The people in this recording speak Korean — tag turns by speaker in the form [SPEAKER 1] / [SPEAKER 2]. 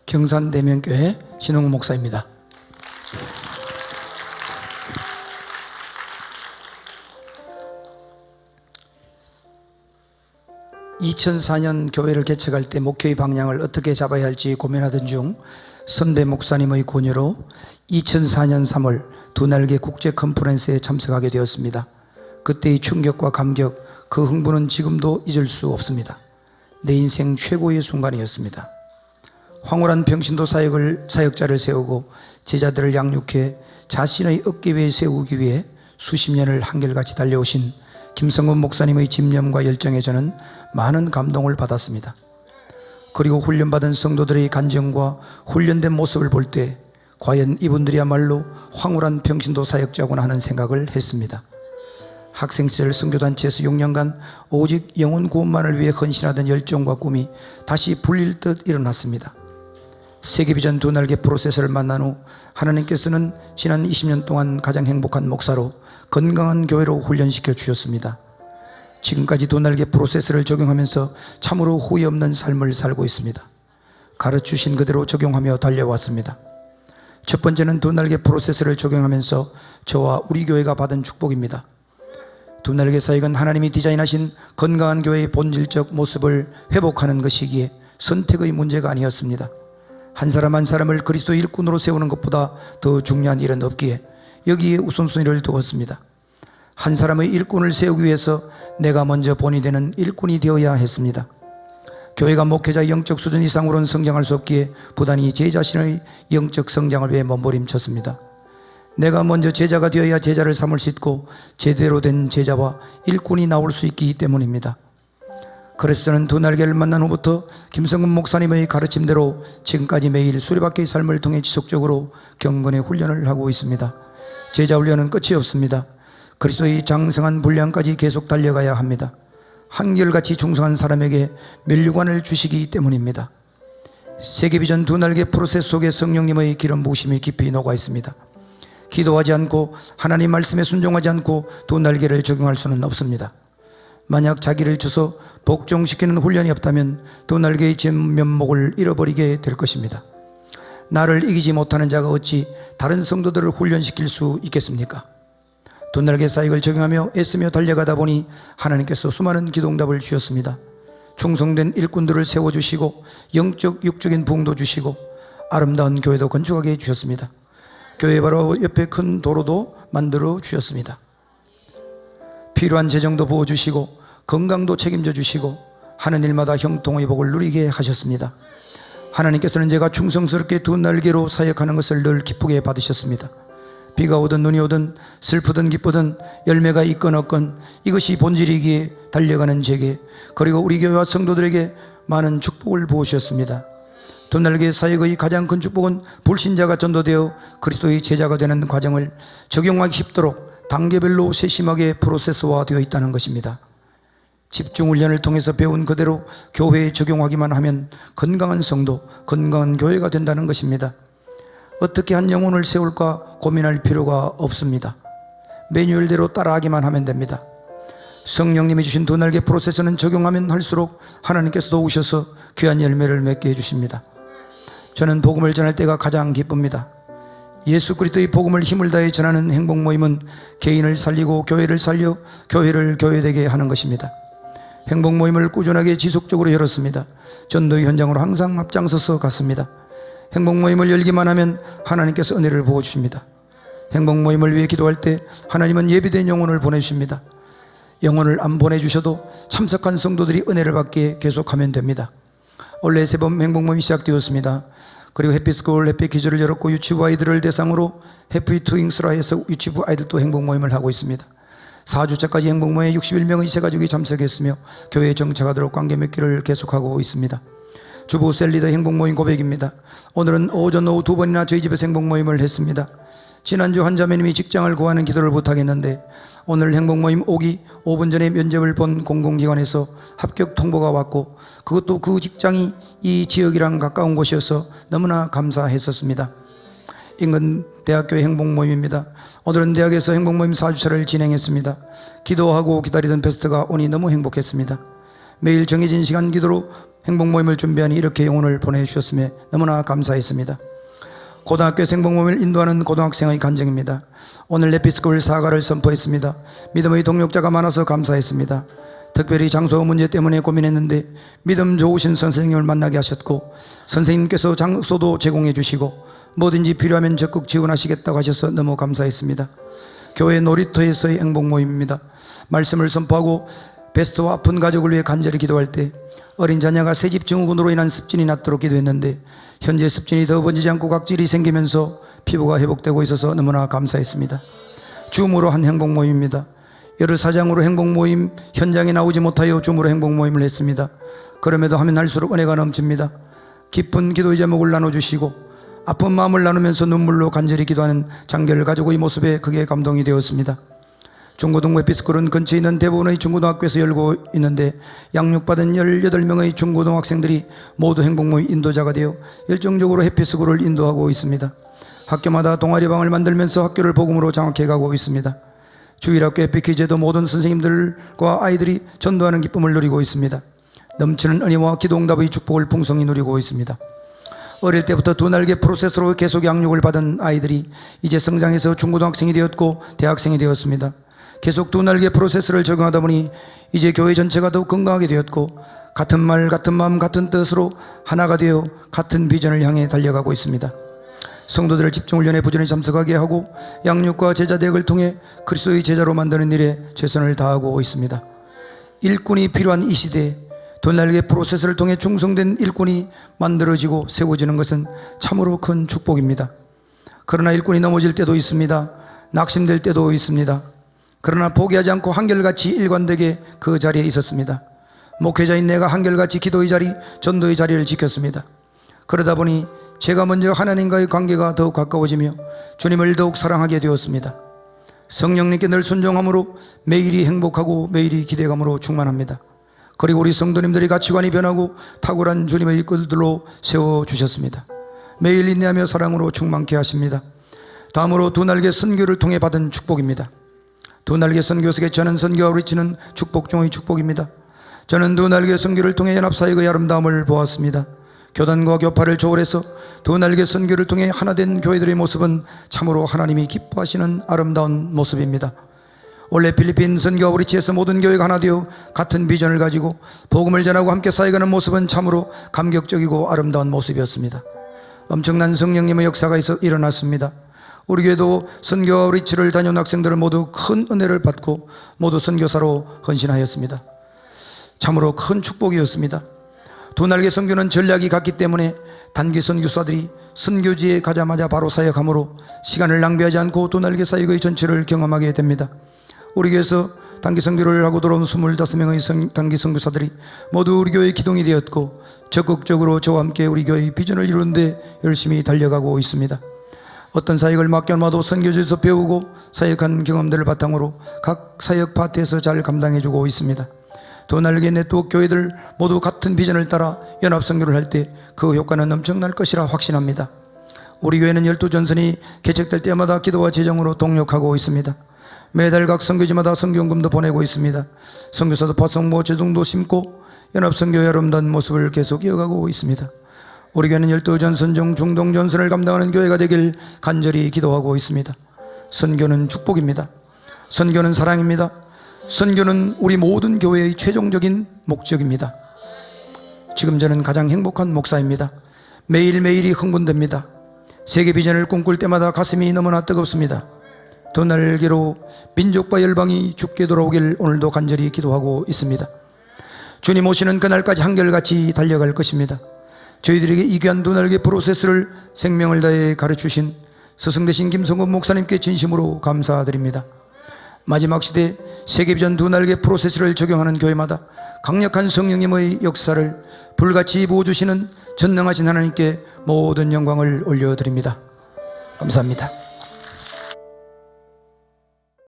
[SPEAKER 1] 경산대면교회 신홍 목사입니다. (2004년) 교회를 개척할 때 목회의 방향을 어떻게 잡아야 할지 고민하던 중 선배 목사님의 권유로 2004년 3월 두날개 국제 컨퍼런스에 참석하게 되었습니다. 그때의 충격과 감격, 그 흥분은 지금도 잊을 수 없습니다. 내 인생 최고의 순간이었습니다. 황홀한 평신도 사역자를 세우고 제자들을 양육해 자신의 어깨 위에 세우기 위해 수십 년을 한결같이 달려오신 김성근 목사님의 집념과 열정에 저는 많은 감동을 받았습니다. 그리고 훈련받은 성도들의 간증과 훈련된 모습을 볼 때 과연 이분들이야말로 황홀한 평신도 사역자구나 하는 생각을 했습니다. 학생시절 선교단체에서 6년간 오직 영혼 구원만을 위해 헌신하던 열정과 꿈이 다시 불릴 듯 일어났습니다. 세계비전 두날개 프로세서를 만난 후 하나님께서는 지난 20년 동안 가장 행복한 목사로 건강한 교회로 훈련시켜 주셨습니다. 지금까지 두날개 프로세서를 적용하면서 참으로 후회 없는 삶을 살고 있습니다. 가르치신 그대로 적용하며 달려왔습니다. 첫 번째는 두날개 프로세서를 적용하면서 저와 우리 교회가 받은 축복입니다. 두날개 사역은 하나님이 디자인하신 건강한 교회의 본질적 모습을 회복하는 것이기에 선택의 문제가 아니었습니다. 한 사람 한 사람을 그리스도의 일꾼으로 세우는 것보다 더 중요한 일은 없기에 여기에 우선순위를 두었습니다. 한 사람의 일꾼을 세우기 위해서 내가 먼저 본이 되는 일꾼이 되어야 했습니다. 교회가 목회자 영적 수준 이상으로는 성장할 수 없기에 부단히 제 자신의 영적 성장을 위해 몸부림쳤습니다. 내가 먼저 제자가 되어야 제자를 삼을 수 있고 제대로 된 제자와 일꾼이 나올 수 있기 때문입니다. 그래서 저는 두날개를 만난 후부터 김성근 목사님의 가르침대로 지금까지 매일 수레바퀴의 삶을 통해 지속적으로 경건의 훈련을 하고 있습니다. 제자 훈련은 끝이 없습니다. 그리스도의 장성한 분량까지 계속 달려가야 합니다. 한결같이 충성한 사람에게 면류관을 주시기 때문입니다. 세계비전 두날개 프로세스 속에 성령님의 기름 부으심이 깊이 녹아 있습니다. 기도하지 않고 하나님 말씀에 순종하지 않고 두날개를 적용할 수는 없습니다. 만약 자기를 쳐서 복종시키는 훈련이 없다면 두날개의 진면목을 잃어버리게 될 것입니다. 나를 이기지 못하는 자가 어찌 다른 성도들을 훈련시킬 수 있겠습니까? 두날개 사역을 적용하며 애쓰며 달려가다 보니 하나님께서 수많은 기도응답을 주셨습니다. 충성된 일꾼들을 세워주시고 영적 육적인 부흥도 주시고 아름다운 교회도 건축하게 해주셨습니다. 교회 바로 옆에 큰 도로도 만들어 주셨습니다. 필요한 재정도 부어주시고 건강도 책임져 주시고 하는 일마다 형통의 복을 누리게 하셨습니다. 하나님께서는 제가 충성스럽게 두날개로 사역하는 것을 늘 기쁘게 받으셨습니다. 비가 오든 눈이 오든 슬프든 기쁘든 열매가 있건 없건 이것이 본질이기에 달려가는 제게 그리고 우리 교회와 성도들에게 많은 축복을 부으셨습니다. 두날개 사역의 가장 큰 축복은 불신자가 전도되어 그리스도의 제자가 되는 과정을 적용하기 쉽도록 단계별로 세심하게 프로세스화되어 있다는 것입니다. 집중훈련을 통해서 배운 그대로 교회에 적용하기만 하면 건강한 성도, 건강한 교회가 된다는 것입니다. 어떻게 한 영혼을 세울까 고민할 필요가 없습니다. 매뉴얼대로 따라하기만 하면 됩니다. 성령님이 주신 두날개 프로세스는 적용하면 할수록 하나님께서도 오셔서 귀한 열매를 맺게 해주십니다. 저는 복음을 전할 때가 가장 기쁩니다. 예수 그리스도의 복음을 힘을 다해 전하는 행복 모임은 개인을 살리고 교회를 살려 교회를 교회되게 하는 것입니다. 행복 모임을 꾸준하게 지속적으로 열었습니다. 전도의 현장으로 항상 앞장서서 갔습니다. 행복 모임을 열기만 하면 하나님께서 은혜를 부어주십니다. 행복 모임을 위해 기도할 때 하나님은 예비된 영혼을 보내주십니다. 영혼을 안 보내주셔도 참석한 성도들이 은혜를 받기에 계속하면 됩니다. 올해 세 번 행복 모임이 시작되었습니다. 그리고 해피스쿨 해피키즈를 열었고 유치부 아이들을 대상으로 해피투잉스라 해서 유치부 아이들도 행복 모임을 하고 있습니다. 4주차까지 행복 모임에 61명의 새가족이 참석했으며 교회에 정착하도록 관계 맺기를 계속하고 있습니다. 주부 셀리더 행복 모임 고백입니다. 오늘은 오전 오후 2번이나 저희 집에서 행복 모임을 했습니다. 지난주 한 자매님이 직장을 구하는 기도를 부탁했는데 오늘 행복 모임 오기 5분 전에 면접을 본 공공기관에서 합격 통보가 왔고 그것도 그 직장이 이 지역이랑 가까운 곳이어서 너무나 감사했었습니다. 인근 대학교의 행복 모임입니다. 오늘은 대학에서 행복 모임 4주차를 진행했습니다. 기도하고 기다리던 베스트가 오니 너무 행복했습니다. 매일 정해진 시간 기도로 행복 모임을 준비하니 이렇게 영혼을 보내주셨음에 너무나 감사했습니다. 고등학교에서 행복 모임을 인도하는 고등학생의 간증입니다. 오늘 에피스코플 사과를 선포했습니다. 믿음의 동력자가 많아서 감사했습니다. 특별히 장소 문제 때문에 고민했는데 믿음 좋으신 선생님을 만나게 하셨고, 선생님께서 장소도 제공해 주시고 뭐든지 필요하면 적극 지원하시겠다고 하셔서 너무 감사했습니다. 교회 놀이터에서의 행복 모임입니다. 말씀을 선포하고 베스트와 아픈 가족을 위해 간절히 기도할 때 어린 자녀가 새집 증후군으로 인한 습진이 낫도록 기도했는데 현재 습진이 더 번지지 않고 각질이 생기면서 피부가 회복되고 있어서 너무나 감사했습니다. 줌으로 한 행복 모임입니다. 여러 사장으로 행복 모임 현장에 나오지 못하여 줌으로 행복 모임을 했습니다. 그럼에도 하면 할수록 은혜가 넘칩니다. 기쁜 기도의 제목을 나눠주시고 아픈 마음을 나누면서 눈물로 간절히 기도하는 장결 가족의 모습에 크게 감동이 되었습니다. 중고등부 에피스쿨은 근처에 있는 대부분의 중고등학교에서 열고 있는데 양육받은 18명의 중고등학생들이 모두 행복모임 인도자가 되어 열정적으로 에피스쿨을 인도하고 있습니다. 학교마다 동아리방을 만들면서 학교를 복음으로 장악해가고 있습니다. 주일학교 에피키제도 모든 선생님들과 아이들이 전도하는 기쁨을 누리고 있습니다. 넘치는 은혜와 기도응답의 축복을 풍성히 누리고 있습니다. 어릴 때부터 두 날개 프로세스로 계속 양육을 받은 아이들이 이제 성장해서 중고등학생이 되었고 대학생이 되었습니다. 계속 두 날개 프로세스를 적용하다 보니 이제 교회 전체가 더욱 건강하게 되었고 같은 말, 같은 마음, 같은 뜻으로 하나가 되어 같은 비전을 향해 달려가고 있습니다. 성도들을 집중훈련에 부지런히 참석하게 하고 양육과 제자 대학을 통해 그리스도의 제자로 만드는 일에 최선을 다하고 있습니다. 일꾼이 필요한 이 시대에 두 날개 프로세스를 통해 충성된 일꾼이 만들어지고 세워지는 것은 참으로 큰 축복입니다. 그러나 일꾼이 넘어질 때도 있습니다. 낙심될 때도 있습니다. 그러나 포기하지 않고 한결같이 일관되게 그 자리에 있었습니다. 목회자인 내가 한결같이 기도의 자리, 전도의 자리를 지켰습니다. 그러다 보니 제가 먼저 하나님과의 관계가 더욱 가까워지며 주님을 더욱 사랑하게 되었습니다. 성령님께 늘 순종함으로 매일이 행복하고 매일이 기대감으로 충만합니다. 그리고 우리 성도님들의 가치관이 변하고 탁월한 주님의 이끌들로 세워주셨습니다. 매일 인내하며 사랑으로 충만케 하십니다. 다음으로 두 날개 선교를 통해 받은 축복입니다. 두 날개 선교석에 저는 선교와 우리치는 축복 중의 축복입니다. 저는 두 날개 선교를 통해 연합사역의 아름다움을 보았습니다. 교단과 교파를 초월해서 두 날개 선교를 통해 하나된 교회들의 모습은 참으로 하나님이 기뻐하시는 아름다운 모습입니다. 원래 필리핀 선교와 우리치에서 모든 교회가 하나 되어 같은 비전을 가지고 복음을 전하고 함께 사역하는 모습은 참으로 감격적이고 아름다운 모습이었습니다. 엄청난 성령님의 역사가 일어났습니다. 우리 교회도 선교와 우리치를 다녀온 학생들은 모두 큰 은혜를 받고 모두 선교사로 헌신하였습니다. 참으로 큰 축복이었습니다. 두 날개 선교는 전략이 같기 때문에 단기 선교사들이 선교지에 가자마자 바로 사역하므로 시간을 낭비하지 않고 두 날개 사역의 전체를 경험하게 됩니다. 우리 교회에서 단기 선교를 하고 돌아온 25명의 단기 선교사들이 모두 우리 교회의 기동이 되었고 적극적으로 저와 함께 우리 교회의 비전을 이루는 데 열심히 달려가고 있습니다. 어떤 사역을 맡겨놔도 선교지에서 배우고 사역한 경험들을 바탕으로 각 사역 파트에서 잘 감당해주고 있습니다. 두 날개 네트워크 교회들 모두 같은 비전을 따라 연합선교를 할 때 그 효과는 엄청날 것이라 확신합니다. 우리 교회는 12전선이 개척될 때마다 기도와 재정으로 동력하고 있습니다. 매달 각 선교지마다 선교금도 보내고 있습니다. 선교사도 파송모 제동도 심고 연합선교의 아름다운 모습을 계속 이어가고 있습니다. 우리 교회는 12전선 중 중동전선을 감당하는 교회가 되길 간절히 기도하고 있습니다. 선교는 축복입니다. 선교는 사랑입니다. 선교는 우리 모든 교회의 최종적인 목적입니다. 지금 저는 가장 행복한 목사입니다. 매일매일이 흥분됩니다. 세계 비전을 꿈꿀 때마다 가슴이 너무나 뜨겁습니다. 두 날개로 민족과 열방이 죽게 돌아오길 오늘도 간절히 기도하고 있습니다. 주님 오시는 그날까지 한결같이 달려갈 것입니다. 저희들에게 이 귀한 두 날개 프로세스를 생명을 다해 가르치신 스승 되신 김성근 목사님께 진심으로 감사드립니다. 마지막 시대 세계비전 두 날개 프로세스를 적용하는 교회마다 강력한 성령님의 역사를 불같이 부어주시는 전능하신 하나님께 모든 영광을 올려드립니다. 감사합니다.